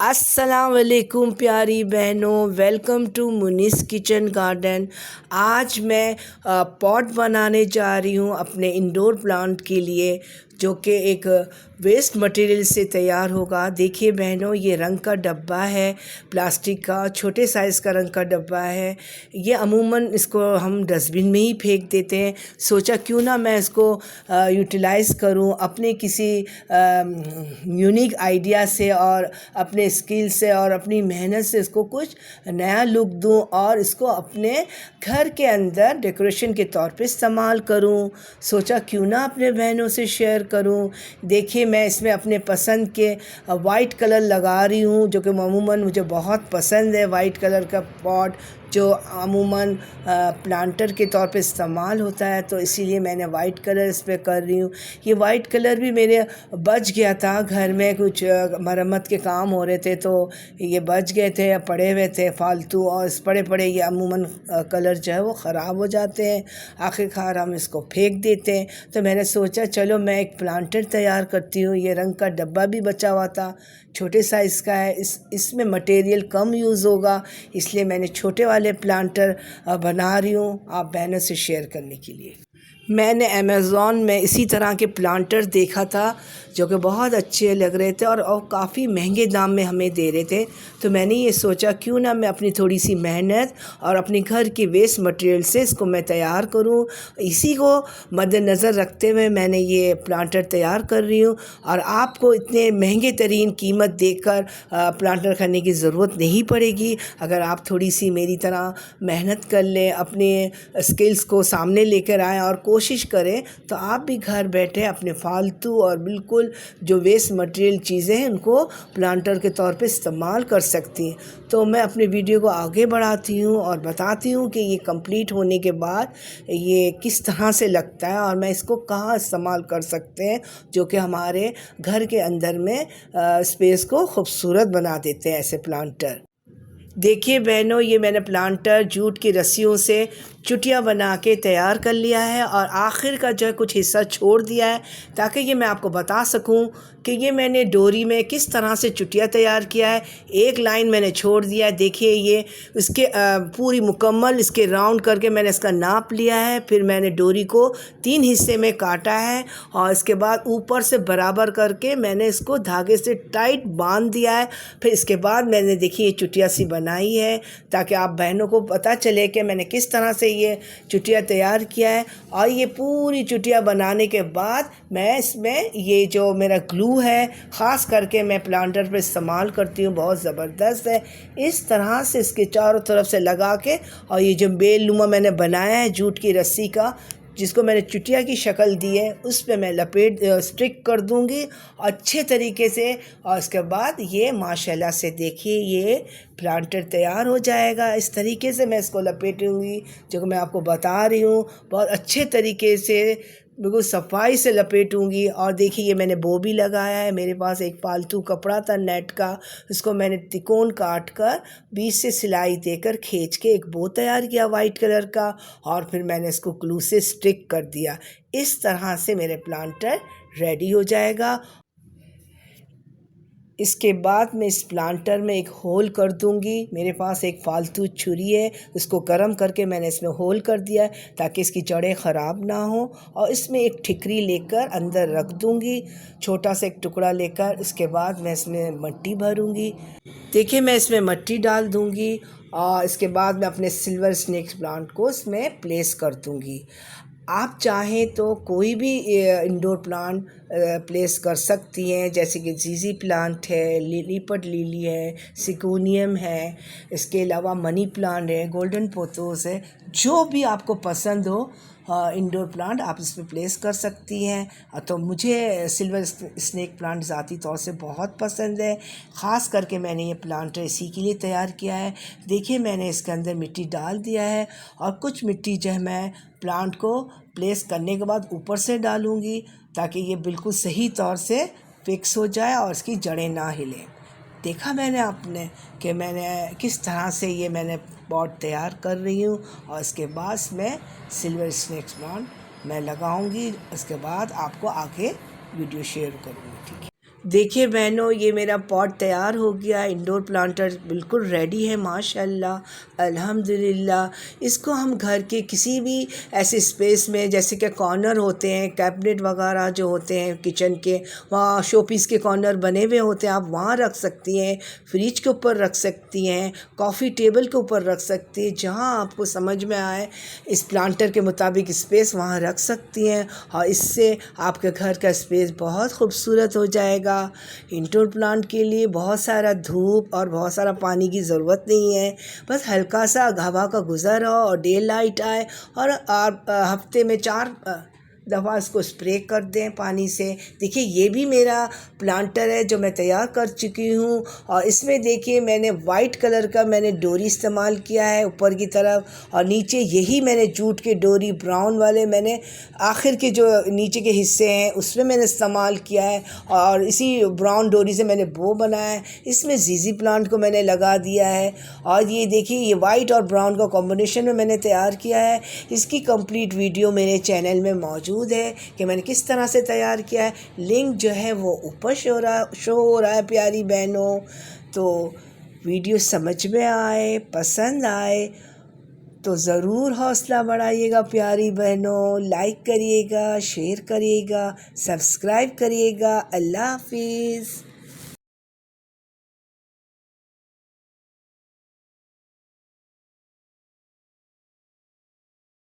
अस्सलाम वालेकुम प्यारी बहनों, वेलकम टू मुनीस किचन गार्डन। आज मैं पॉट बनाने जा रही हूँ अपने इंडोर प्लांट के लिए, जो कि एक वेस्ट मटेरियल से तैयार होगा। देखिए बहनों, ये रंग का डब्बा है, प्लास्टिक का, छोटे साइज़ का रंग का डब्बा है। ये अमूमन इसको हम डस्टबिन में ही फेंक देते हैं। सोचा क्यों ना मैं इसको यूटिलाइज़ करूं अपने किसी यूनिक आइडिया से और अपने स्किल से और अपनी मेहनत से इसको कुछ नया लुक दूं और इसको अपने घर के अंदर डेकोरेशन के तौर पे इस्तेमाल करूं। सोचा क्यों ना अपने बहनों से शेयर करूं। देखिए मैं इसमें अपने पसंद के वाइट कलर लगा रही हूं, जो कि अमूमन मुझे बहुत पसंद है। वाइट कलर का पॉट जो अमूमन प्लांटर के तौर पे इस्तेमाल होता है, तो इसीलिए मैंने वाइट कलर इस पर कर रही हूँ। ये वाइट कलर भी मेरे बच गया था, घर में कुछ मरम्मत के काम हो रहे थे तो ये बच गए थे, पड़े हुए थे फालतू, और इस पड़े पड़े ये अमूमन कलर जो है वो ख़राब हो जाते हैं, आखिरकार हम इसको फेंक देते हैं। तो मैंने सोचा चलो मैं एक प्लांटर तैयार करती हूँ। ये रंग का डब्बा भी बचा हुआ था, छोटे साइज़ का है, इसमें मटेरियल कम यूज़ होगा, इसलिए मैंने छोटे वाले प्लांटर बना रही हूँ आप बहनों से शेयर करने के लिए। मैंने अमेज़ॉन में इसी तरह के प्लांटर देखा था जो कि बहुत अच्छे लग रहे थे और काफ़ी महंगे दाम में हमें दे रहे थे। तो मैंने ये सोचा क्यों ना मैं अपनी थोड़ी सी मेहनत और अपने घर के वेस्ट मटेरियल से इसको मैं तैयार करूं। इसी को मद्देनज़र रखते हुए मैंने ये प्लांटर तैयार कर रही हूं। और आपको इतने महंगे तरीन कीमत देकर प्लांटर करने की ज़रूरत नहीं पड़ेगी। अगर आप थोड़ी सी मेरी तरह मेहनत कर लें, अपने स्किल्स को सामने लेकर आएँ और कोशिश करें, तो आप भी घर बैठे अपने फालतू और बिल्कुल जो वेस्ट मटेरियल चीज़ें हैं उनको प्लांटर के तौर पे इस्तेमाल कर सकती हैं। तो मैं अपने वीडियो को आगे बढ़ाती हूँ और बताती हूँ कि ये कंप्लीट होने के बाद ये किस तरह से लगता है और मैं इसको कहाँ इस्तेमाल कर सकते हैं, जो कि हमारे घर के अंदर में स्पेस को खूबसूरत बना देते हैं ऐसे प्लांटर। देखिए बहनों, ये मैंने प्लांटर जूट की रस्सियों से चुटिया बना के तैयार कर लिया है और आखिर का जो है कुछ हिस्सा छोड़ दिया है, ताकि ये मैं आपको बता सकूं कि ये मैंने डोरी में किस तरह से चुटिया तैयार किया है। एक लाइन मैंने छोड़ दिया है। देखिए ये इसके पूरी मुकम्मल इसके राउंड करके मैंने इसका नाप लिया है। फिर मैंने डोरी को 3 हिस्से में काटा है और इसके बाद ऊपर से बराबर करके मैंने इसको धागे से टाइट बांध दिया है। फिर इसके बाद मैंने देखिए ये चुटिया सी बनाई है, ताकि आप बहनों को पता चले कि मैंने किस तरह से ये चुटिया तैयार किया है। और ये पूरी चुटिया बनाने के बाद मैं इसमें ये जो मेरा ग्लू है, ख़ास करके मैं प्लांटर पे इस्तेमाल करती हूँ, बहुत ज़बरदस्त है। इस तरह से इसके चारों तरफ से लगा के, और ये जो बेल नुमा मैंने बनाया है जूट की रस्सी का, जिसको मैंने चुटिया की शक्ल दी है, उस पे मैं लपेट स्टिक कर दूंगी अच्छे तरीके से। और इसके बाद ये माशाल्लाह से देखिए ये प्लांटर तैयार हो जाएगा। इस तरीके से मैं इसको लपेटूंगी, जो कि मैं आपको बता रही हूँ, बहुत अच्छे तरीके से बिल्कुल सफाई से लपेटूंगी। और देखिए ये मैंने बो भी लगाया है। मेरे पास एक फालतू कपड़ा था नेट का, उसको मैंने तिकोन काट कर बीच से सिलाई देकर खींच के एक बो तैयार किया वाइट कलर का, और फिर मैंने इसको ग्लू से स्टिक कर दिया। इस तरह से मेरे प्लांटर रेडी हो जाएगा। इसके बाद मैं इस प्लांटर में एक होल कर दूंगी। मेरे पास एक फालतू छुरी है, उसको गर्म करके मैंने इसमें होल कर दिया है ताकि इसकी जड़ें ख़राब ना हो। और इसमें एक ठिकरी लेकर अंदर रख दूंगी, छोटा सा एक टुकड़ा लेकर। इसके बाद मैं इसमें मिट्टी भरूंगी। देखिए मैं इसमें मिट्टी डाल दूंगी और इसके बाद मैं अपने सिल्वर स्नेक प्लांट को इसमें प्लेस कर दूंगी। आप चाहें तो कोई भी इंडोर प्लांट प्लेस कर सकती हैं, जैसे कि जीजी प्लांट है, लिलीपट लिली है, सिकोनियम है, इसके अलावा मनी प्लांट है, गोल्डन पोथोस है। जो भी आपको पसंद हो इंडोर प्लांट आप इस पर प्लेस कर सकती हैं। तो मुझे सिल्वर स्नेक प्लांट ज़ाती तौर से बहुत पसंद है। ख़ास करके मैंने ये प्लांटर इसी के लिए तैयार किया है। देखिए मैंने इसके अंदर मिट्टी डाल दिया है और कुछ मिट्टी जो है मैं प्लांट को प्लेस करने के बाद ऊपर से डालूँगी, ताकि ये बिल्कुल सही तौर से फिक्स हो जाए और इसकी जड़ें ना हिलें। देखा मैंने आपने कि मैंने किस तरह से ये मैंने पॉट तैयार कर रही हूँ। और इसके बाद मैं सिल्वर स्नेक प्लांट मैं लगाऊंगी। इसके बाद आपको आगे वीडियो शेयर करूँगी, ठीक है। देखिए बहनों, ये मेरा पॉट तैयार हो गया। इंडोर प्लांटर बिल्कुल रेडी है माशाल्लाह अल्हम्दुलिल्लाह। इसको हम घर के किसी भी ऐसे स्पेस में, जैसे कि कॉर्नर होते हैं, कैबिनेट वगैरह जो होते हैं किचन के, वहाँ शोपीस के कॉर्नर बने हुए होते हैं, आप वहाँ रख सकती हैं। फ्रिज के ऊपर रख सकती हैं, कॉफ़ी टेबल के ऊपर रख सकती हैं। जहाँ आपको समझ में आए इस प्लांटर के मुताबिक स्पेस वहाँ रख सकती हैं, और इससे आपके घर का स्पेस बहुत खूबसूरत हो जाएगा। इंडोर प्लांट के लिए बहुत सारा धूप और बहुत सारा पानी की ज़रूरत नहीं है। बस हल्का सा हवा का गुज़र हो और डे लाइट आए, और आप हफ्ते में 4 दफ़ा इसको स्प्रे कर दें पानी से। देखिए ये भी मेरा प्लांटर है जो मैं तैयार कर चुकी हूँ, और इसमें देखिए मैंने वाइट कलर का डोरी इस्तेमाल किया है ऊपर की तरफ, और नीचे यही मैंने जूट के डोरी ब्राउन वाले मैंने आखिर के जो नीचे के हिस्से हैं उसमें मैंने इस्तेमाल किया है, और इसी ब्राउन डोरी से मैंने बो बनाया है। इसमें ज़ीज़ी प्लांट को मैंने लगा दिया है, और ये देखिए ये वाइट और ब्राउन का कॉम्बिनेशन में मैंने तैयार किया है। इसकी कंप्लीट वीडियो मेरे चैनल में मौजूद है कि मैंने किस तरह से तैयार किया है। लिंक जो है वो ऊपर शो हो रहा है प्यारी बहनों। तो वीडियो समझ में आए, पसंद आए तो ज़रूर हौसला बढ़ाइएगा प्यारी बहनों। लाइक करिएगा, शेयर करिएगा, सब्सक्राइब करिएगा। अल्लाह हाफिज़।